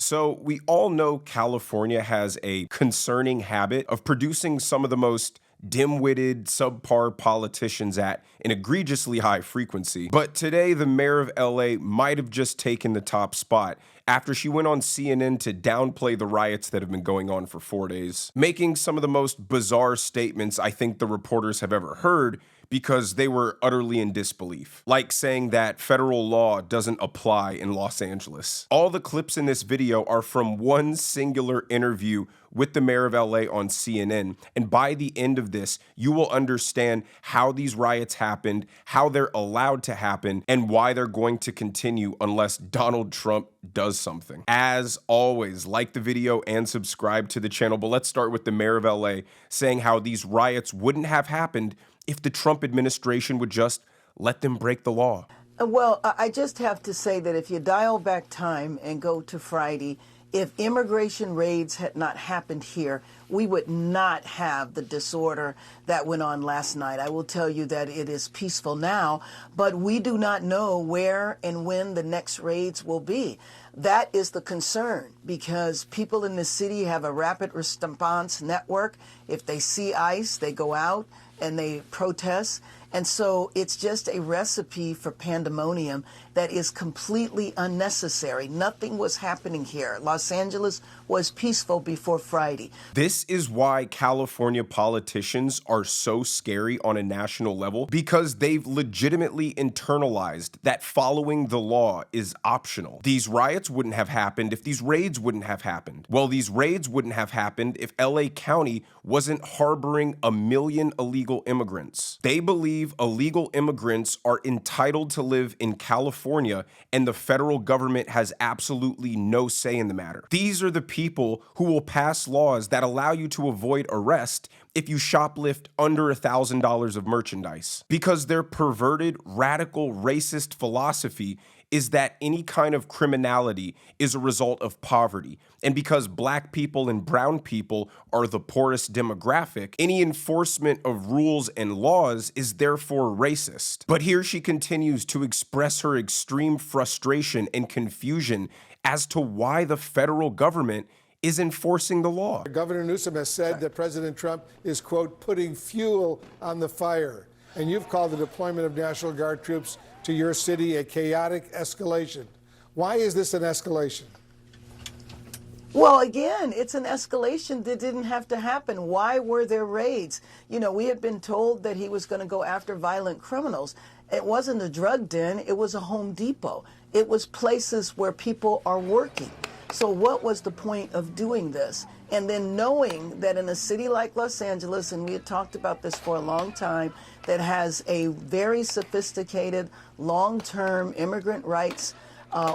So we all know California has a concerning habit of producing some of the most dim-witted, subpar politicians at an egregiously high frequency. But today, the mayor of LA might have just taken the top spot after she went on CNN to downplay the riots that have been going on for 4 days, making some of the most bizarre statements I think the reporters have ever heard because they were utterly in disbelief, like saying that federal law doesn't apply in Los Angeles. All the clips in this video are from one singular interview with the mayor of LA on CNN, and by the end of this, you will understand how these riots happened, how they're allowed to happen, and why they're going to continue unless Donald Trump does something. As always, like the video and subscribe to the channel, but let's start with the mayor of LA saying how these riots wouldn't have happened if the Trump administration would just let them break the law. Well, I just have to say that if you dial back time and go to Friday, if immigration raids had not happened here, we would not have the disorder that went on last night. I will tell you that it is peaceful now, but we do not know where and when the next raids will be. That is the concern, because people in the city have a rapid response network. If they see ICE, they go out and they protest. And so it's just a recipe for pandemonium that is completely unnecessary. Nothing was happening here. Los Angeles was peaceful before Friday. This is why California politicians are so scary on a national level, because they've legitimately internalized that following the law is optional. These riots wouldn't have happened if these raids wouldn't have happened. Well, these raids wouldn't have happened if LA County wasn't harboring 1 million illegal immigrants. They believe illegal immigrants are entitled to live in California, and the federal government has absolutely no say in the matter. These are the people who will pass laws that allow you to avoid arrest if you shoplift under $1,000 of merchandise, because their perverted, radical, racist philosophy is that any kind of criminality is a result of poverty. And because black people and brown people are the poorest demographic, any enforcement of rules and laws is therefore racist. But here she continues to express her extreme frustration and confusion as to why the federal government is enforcing the law. Governor Newsom has said that President Trump is, quote, putting fuel on the fire. And you've called the deployment of National Guard troops to your city a chaotic escalation. Why is this an escalation? Well, again, it's an escalation that didn't have to happen. Why were there raids? You know, we had been told that he was going to go after violent criminals. It wasn't a drug den. It was a Home Depot. It was places where people are working. So what was the point of doing this? And then knowing that in a city like Los Angeles, and we had talked about this for a long time, that has a very sophisticated long-term immigrant rights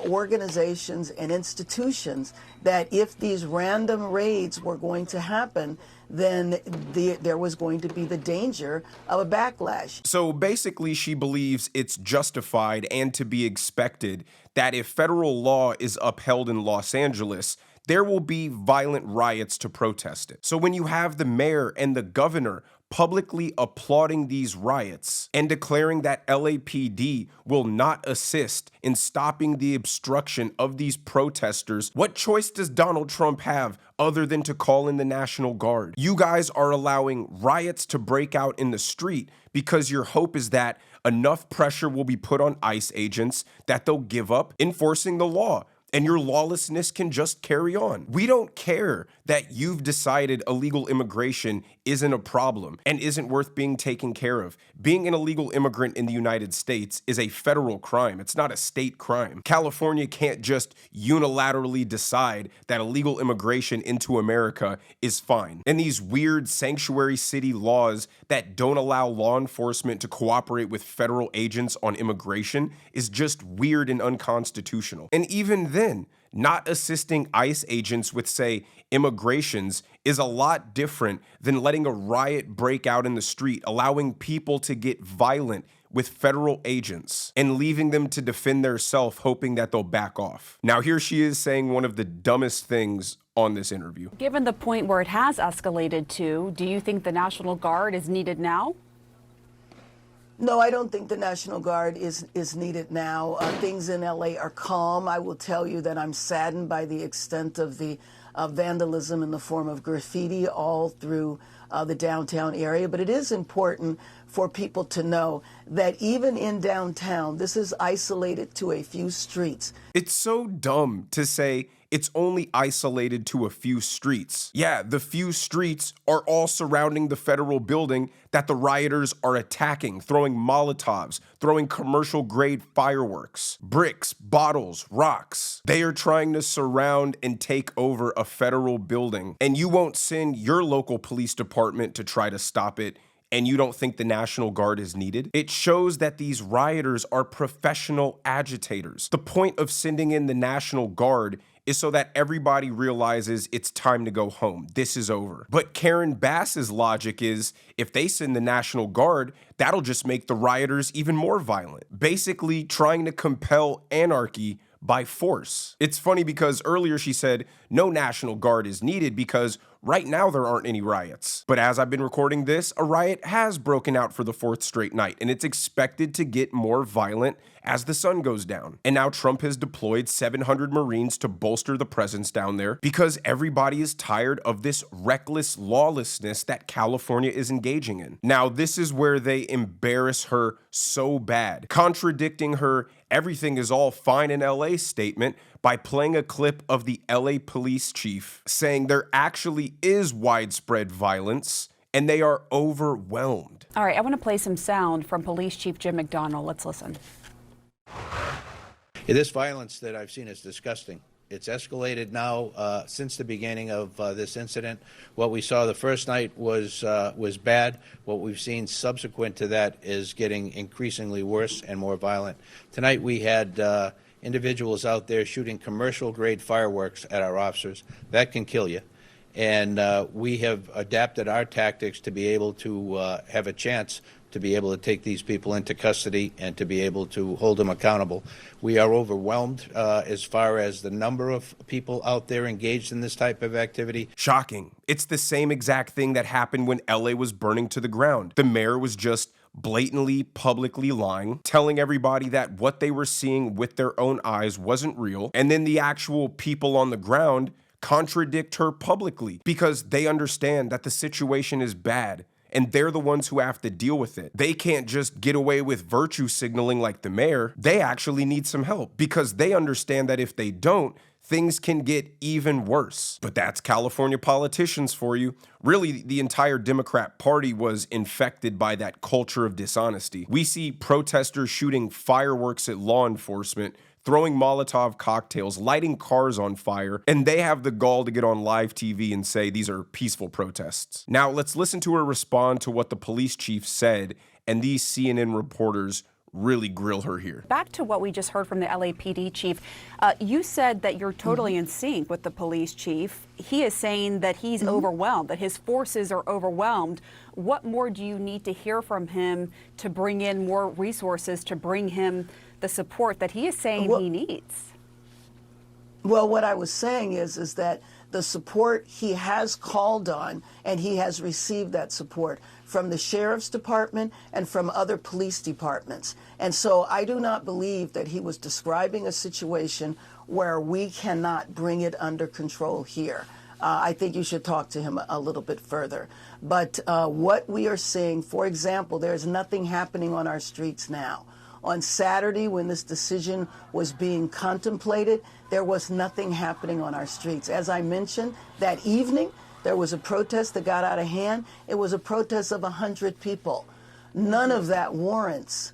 organizations and institutions, that if these random raids were going to happen, then there was going to be the danger of a backlash. So basically, she believes it's justified and to be expected that if federal law is upheld in Los Angeles, there will be violent riots to protest it. So when you have the mayor and the governor publicly applauding these riots and declaring that LAPD will not assist in stopping the obstruction of these protesters, what choice does Donald Trump have other than to call in the National Guard? You guys are allowing riots to break out in the street because your hope is that enough pressure will be put on ICE agents that they'll give up enforcing the law, and your lawlessness can just carry on. We don't care that you've decided illegal immigration isn't a problem and isn't worth being taken care of. Being an illegal immigrant in the United States is a federal crime. It's not a state crime. California can't just unilaterally decide that illegal immigration into America is fine. And these weird sanctuary city laws that don't allow law enforcement to cooperate with federal agents on immigration is just weird and unconstitutional. And even then, not assisting ICE agents with, say, immigrations is a lot different than letting a riot break out in the street, allowing people to get violent with federal agents and leaving them to defend themselves, hoping that they'll back off. Now, here she is saying one of the dumbest things on this interview. Given the point where it has escalated to, do you think the National Guard is needed now? No, I don't think the National Guard is needed now. Things in LA are calm. I will tell you that I'm saddened by the extent of the vandalism in the form of graffiti all through the downtown area. But it is important for people to know that even in downtown, this is isolated to a few streets. It's so dumb to say it's only isolated to a few streets. Yeah, the few streets are all surrounding the federal building that the rioters are attacking, throwing Molotovs, throwing commercial-grade fireworks, bricks, bottles, rocks. They are trying to surround and take over a federal building, and you won't send your local police department to try to stop it, and you don't think the National Guard is needed? It shows that these rioters are professional agitators. The point of sending in the National Guard is so that everybody realizes it's time to go home. This is over. But Karen Bass's logic is, if they send the National Guard, that'll just make the rioters even more violent, basically trying to compel anarchy by force. It's funny because earlier she said no National Guard is needed because right now there aren't any riots. But as I've been recording this, a riot has broken out for the fourth straight night, and it's expected to get more violent as the sun goes down. And now Trump has deployed 700 Marines to bolster the presence down there because everybody is tired of this reckless lawlessness that California is engaging in. Now, this is where they embarrass her so bad, contradicting her "everything is all fine in LA" statement by playing a clip of the LA police chief saying there actually is widespread violence and they are overwhelmed. All right, I want to play some sound from Police Chief Jim McDonnell. Let's listen. This violence that I've seen is disgusting. It's escalated now since the beginning of this incident. What we saw the first night was bad. What we've seen subsequent to that is getting increasingly worse and more violent. Tonight we had individuals out there shooting commercial-grade fireworks at our officers. That can kill you. And we have adapted our tactics to be able to have a chance to be able to take these people into custody and to be able to hold them accountable. We are overwhelmed as far as the number of people out there engaged in this type of activity. Shocking. It's the same exact thing that happened when LA was burning to the ground. The mayor was just blatantly, publicly lying, telling everybody that what they were seeing with their own eyes wasn't real, and then the actual people on the ground contradict her publicly because they understand that the situation is bad and they're the ones who have to deal with it. They can't just get away with virtue signaling like the mayor. They actually need some help because they understand that if they don't, things can get even worse. But that's California politicians for you. Really, the entire Democrat Party was infected by that culture of dishonesty. We see protesters shooting fireworks at law enforcement, throwing Molotov cocktails, lighting cars on fire, and they have the gall to get on live TV and say these are peaceful protests. Now, let's listen to her respond to what the police chief said, and these CNN reporters really grill her here. Back to what we just heard from the LAPD chief, you said that you're totally in sync with the police chief. He is saying that he's overwhelmed, that his forces are overwhelmed. What more do you need to hear from him to bring in more resources, to bring him the support that he is saying he needs? Well, what I was saying is that the support he has called on, and he has received that support from the sheriff's department and from other police departments. And so I do not believe that he was describing a situation where we cannot bring it under control here. I think you should talk to him a little bit further. But what we are seeing, for example, there's nothing happening on our streets now. On Saturday, when this decision was being contemplated, there was nothing happening on our streets. As I mentioned, that evening, there was a protest that got out of hand. It was a protest of 100 people. None of that warrants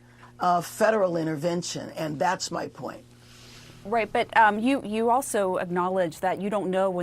federal intervention, and that's my point. Right, but you also acknowledge that you don't know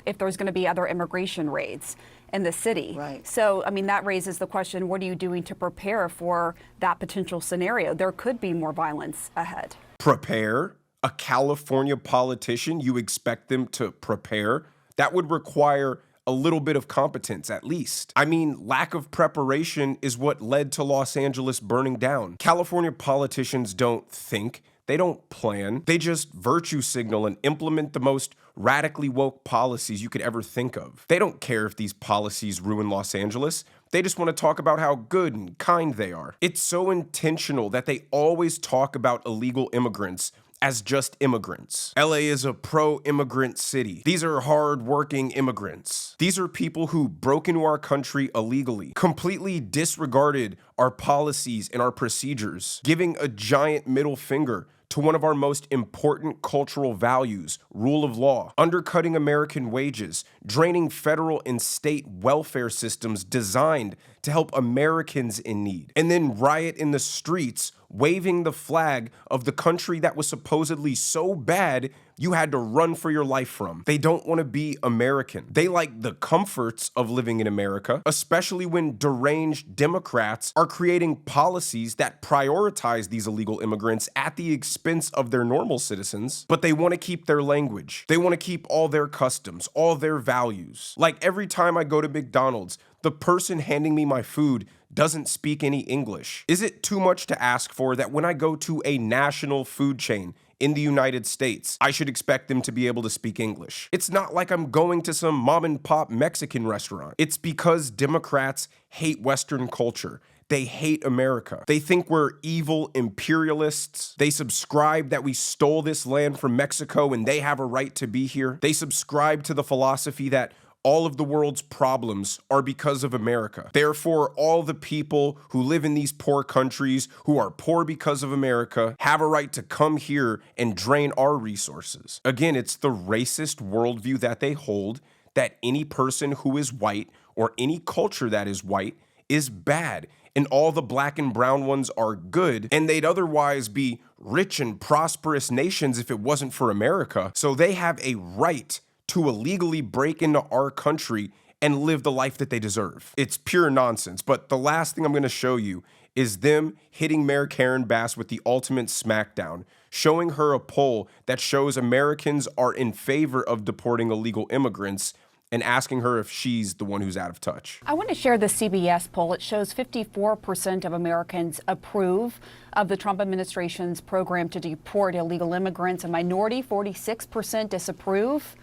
if there's going to be other immigration raids in the city. Right. So, I mean, that raises the question, what are you doing to prepare for that potential scenario? There could be more violence ahead. Prepare? A California politician, you expect them to prepare? That would require a little bit of competence, at least. I mean, lack of preparation is what led to Los Angeles burning down. California politicians don't think, they don't plan, they just virtue signal and implement the most radically woke policies you could ever think of. They don't care if these policies ruin Los Angeles. They just want to talk about how good and kind they are. It's so intentional that they always talk about illegal immigrants as just immigrants. LA is a pro-immigrant city. These are hard-working immigrants. These are people who broke into our country illegally, completely disregarded our policies and our procedures, giving a giant middle finger to one of our most important cultural values, rule of law, undercutting American wages, draining federal and state welfare systems designed to help Americans in need, and then riot in the streets, waving the flag of the country that was supposedly so bad you had to run for your life from. They don't want to be American. They like the comforts of living in America, especially when deranged Democrats are creating policies that prioritize these illegal immigrants at the expense of their normal citizens, but they want to keep their language. They want to keep all their customs, all their values. Like every time I go to McDonald's, the person handing me my food doesn't speak any English. Is it too much to ask for that when I go to a national food chain in the United States, I should expect them to be able to speak English? It's not like I'm going to some mom and pop Mexican restaurant. It's because Democrats hate Western culture. They hate America. They think we're evil imperialists. They subscribe that we stole this land from Mexico and they have a right to be here. They subscribe to the philosophy that all of the world's problems are because of America. Therefore, all the people who live in these poor countries, who are poor because of America, have a right to come here and drain our resources. Again, it's the racist worldview that they hold, that any person who is white or any culture that is white is bad, and all the black and brown ones are good, and they'd otherwise be rich and prosperous nations if it wasn't for America. So they have a right to illegally break into our country and live the life that they deserve. It's pure nonsense. But the last thing I'm going to show you is them hitting Mayor Karen Bass with the ultimate smackdown, showing her a poll that shows Americans are in favor of deporting illegal immigrants, and asking her if she's the one who's out of touch. I want to share the CBS poll. It shows 54% of Americans approve of the Trump administration's program to deport illegal immigrants. A minority, 46%, disapprove.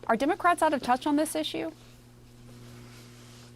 Are Democrats out of touch on this issue?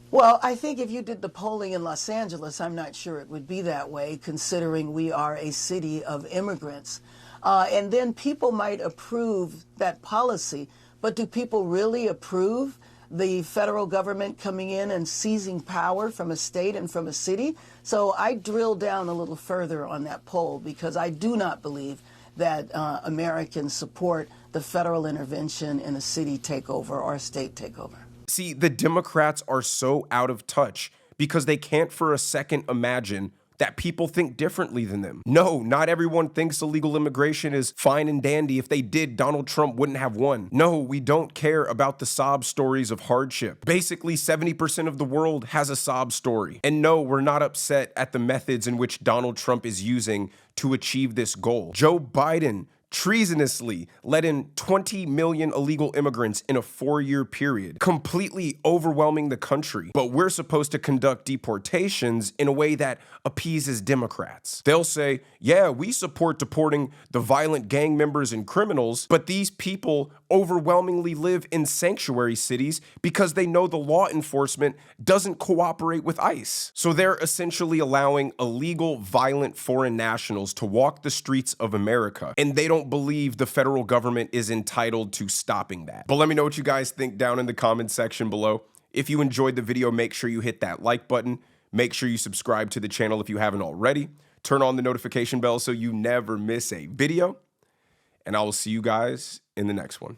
Well, I think if you did the polling in Los Angeles, I'm not sure it would be that way, considering we are a city of immigrants. And then people might approve that policy, but do people really approve the federal government coming in and seizing power from a state and from a city? So I drill down a little further on that poll, because I do not believe that Americans support the federal intervention in a city takeover or a state takeover. See, the Democrats are so out of touch because they can't for a second imagine that people think differently than them. No, not everyone thinks illegal immigration is fine and dandy. If they did, Donald Trump wouldn't have won. No, we don't care about the sob stories of hardship. Basically, 70% of the world has a sob story. And no, we're not upset at the methods in which Donald Trump is using to achieve this goal. Joe Biden treasonously let in 20 million illegal immigrants in a 4-year period, completely overwhelming the country. But we're supposed to conduct deportations in a way that appeases Democrats. They'll say, yeah, we support deporting the violent gang members and criminals, but these people overwhelmingly live in sanctuary cities because they know the law enforcement doesn't cooperate with ICE. So they're essentially allowing illegal, violent foreign nationals to walk the streets of America, and they don't believe the federal government is entitled to stopping that. But let me know what you guys think down in the comment section below. If you enjoyed the video, make sure you hit that like button. Make sure you subscribe to the channel if you haven't already. Turn on the notification bell so you never miss a video. And I will see you guys in the next one.